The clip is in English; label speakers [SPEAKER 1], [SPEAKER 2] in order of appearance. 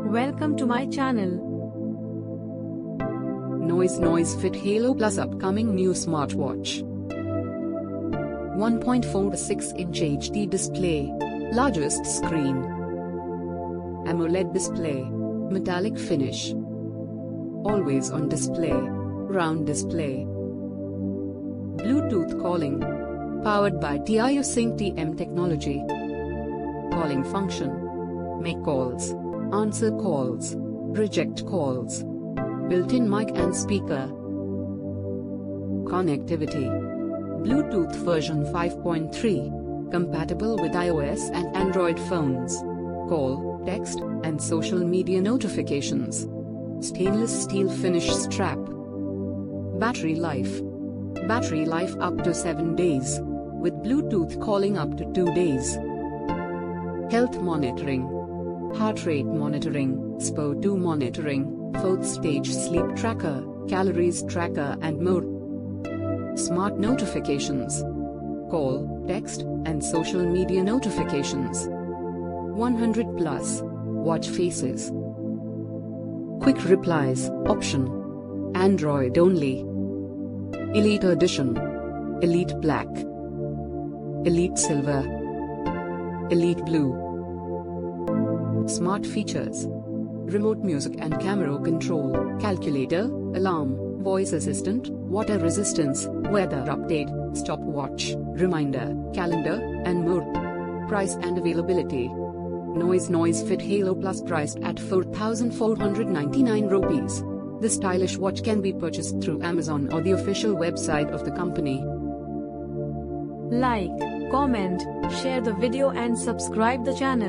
[SPEAKER 1] Welcome to my channel.
[SPEAKER 2] Noise NoiseFit Halo Plus upcoming new smartwatch. 1.46-inch HD display, largest screen, Amoled display, metallic finish, always on display, round display, Bluetooth calling, powered by TIO Sync TM technology, calling function, make calls, answer calls, reject calls, built-in mic and speaker, connectivity, Bluetooth version 5.3, compatible with iOS and Android phones, call, text, and social media notifications, stainless steel finish strap, battery life up to 7 days, with Bluetooth calling up to 2 days, health monitoring, heart rate monitoring, SPO2 monitoring, 4th stage sleep tracker, calories tracker and more. Smart notifications, call, text, and social media notifications. 100 plus watch faces. Quick replies option. Android only. Elite Edition, Elite Black, Elite Silver, Elite Blue. Smart features: remote music and camera control, calculator, alarm, voice assistant, water resistance, weather update, stopwatch, reminder, calendar, and more. Price and availability: Noise NoiseFit Halo Plus priced at 4,499 rupees. The stylish watch can be purchased through Amazon or the official website of the company.
[SPEAKER 1] Like, comment, share the video and subscribe the channel.